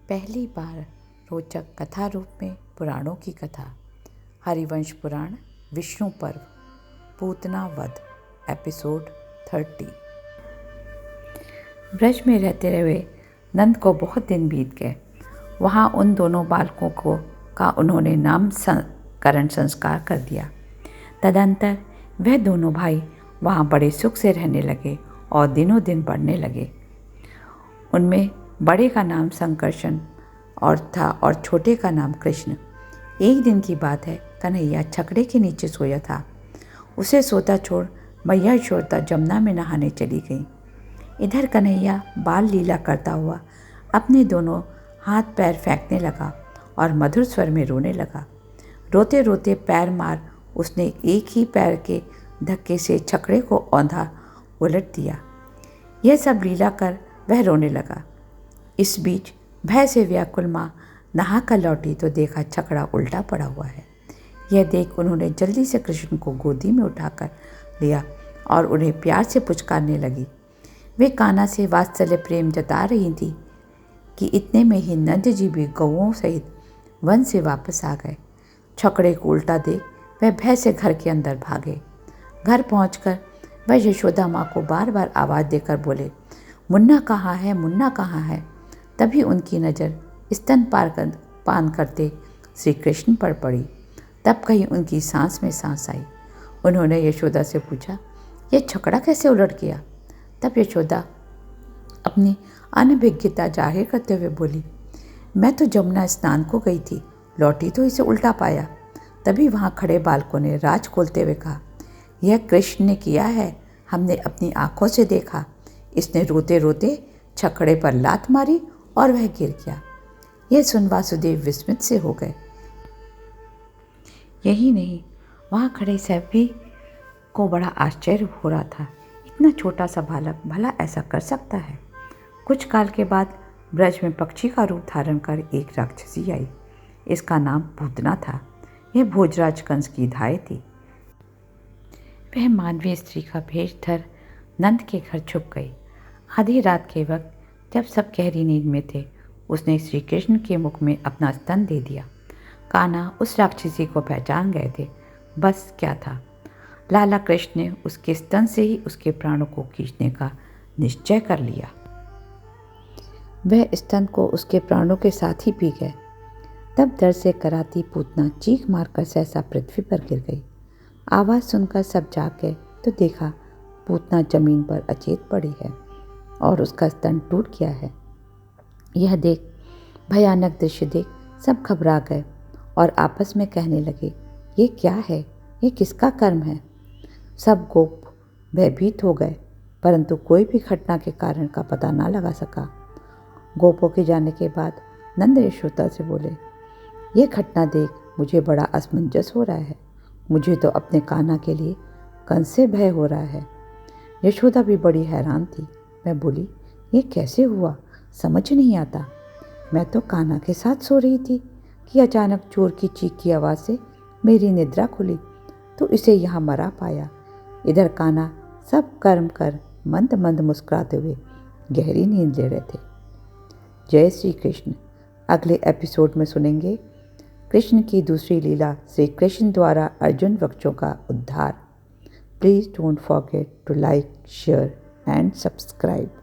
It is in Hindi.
पहली बार रोचक कथा रूप में पुराणों की कथा। हरिवंश पुराण विष्णु पर्व पूतना वध एपिसोड 30। ब्रज में रहते हुए नंद को बहुत दिन बीत गए। वहाँ उन दोनों बालकों का उन्होंने नामकरण संस्कार कर दिया। तदंतर वह दोनों भाई वहाँ बड़े सुख से रहने लगे और दिनों दिन बढ़ने लगे। उनमें बड़े का नाम संकर्षण था और छोटे का नाम कृष्ण। एक दिन की बात है, कन्हैया छकड़े के नीचे सोया था। उसे सोता छोड़ मैया यशोदा जमुना में नहाने चली गई। इधर कन्हैया बाल लीला करता हुआ अपने दोनों हाथ पैर फेंकने लगा और मधुर स्वर में रोने लगा। रोते रोते पैर मार उसने एक ही पैर के धक्के से छकड़े को औंधा उलट दिया। यह सब लीला कर वह रोने लगा। इस बीच भय से व्याकुल माँ नहा कर लौटी तो देखा छकड़ा उल्टा पड़ा हुआ है। यह देख उन्होंने जल्दी से कृष्ण को गोदी में उठाकर लिया और उन्हें प्यार से पुचकारने लगी। वे कान्हा से वात्सल्य प्रेम जता रही थी कि इतने में ही नंद जी भी गौओं सहित वन से वापस आ गए। छकड़े को उल्टा देख वह भय से घर के अंदर भागे। घर पहुंचकर वह यशोदा माँ को बार बार आवाज़ देकर बोले, मुन्ना कहाँ है, मुन्ना कहाँ है। तभी उनकी नज़र पान करते श्री कृष्ण पर पड़ी। तब कहीं उनकी सांस में सांस आई। उन्होंने यशोदा से पूछा, यह छकड़ा कैसे उलट गया। तब यशोदा अपनी अनभिज्ञता जाहिर करते हुए बोली, मैं तो जमुना स्नान को गई थी, लौटी तो इसे उल्टा पाया। तभी वहाँ खड़े बालकों ने राज खोलते हुए कहा, यह कृष्ण ने किया है, हमने अपनी आँखों से देखा। इसने रोते रोते छकड़े पर लात मारी और वह गिर गया। यह सुन वासुदेव विस्मित से हो गए। यही नहीं, वहाँ खड़े सभी को बड़ा आश्चर्य हो रहा था। इतना छोटा सा बालक भला ऐसा कर सकता है। कुछ काल के बाद ब्रज में पक्षी का रूप धारण कर एक राक्षसी आई। इसका नाम पूतना था। यह भोजराज कंस की धाय थी। वह मानवीय स्त्री का भेष धर नंद के घर छुप गई। आधी रात के वक्त जब सब गहरी नींद में थे, उसने श्री कृष्ण के मुख में अपना स्तन दे दिया। कान्हा उस राक्षसी को पहचान गए थे। बस क्या था, लाला कृष्ण ने उसके स्तन से ही उसके प्राणों को खींचने का निश्चय कर लिया। वह स्तन को उसके प्राणों के साथ ही पी गए। तब डर से कराती पूतना चीख मारकर सहसा पृथ्वी पर गिर गई। आवाज़ सुनकर सब जाग गए तो देखा पूतना जमीन पर अचेत पड़ी है और उसका स्तन टूट गया है। यह देख भयानक दृश्य देख सब घबरा गए और आपस में कहने लगे, ये क्या है, ये किसका कर्म है। सब गोप भयभीत हो गए, परंतु कोई भी घटना के कारण का पता ना लगा सका। गोपों के जाने के बाद नंद यशोदा से बोले, ये घटना देख मुझे बड़ा असमंजस हो रहा है। मुझे तो अपने कान्हा के लिए कंस से भय हो रहा है। यशोदा भी बड़ी हैरान थी। मैं बोली, ये कैसे हुआ, समझ नहीं आता। मैं तो कान्हा के साथ सो रही थी कि अचानक चोर की चीख की आवाज़ से मेरी निद्रा खुली तो इसे यहाँ मरा पाया। इधर कान्हा सब कर्म कर मंद मंद मुस्कुराते हुए गहरी नींद ले रहे थे। जय श्री कृष्ण। अगले एपिसोड में सुनेंगे कृष्ण की दूसरी लीला, श्री कृष्ण द्वारा अर्जुन वृक्षों का उद्धार। Please don't forget to like, share and subscribe.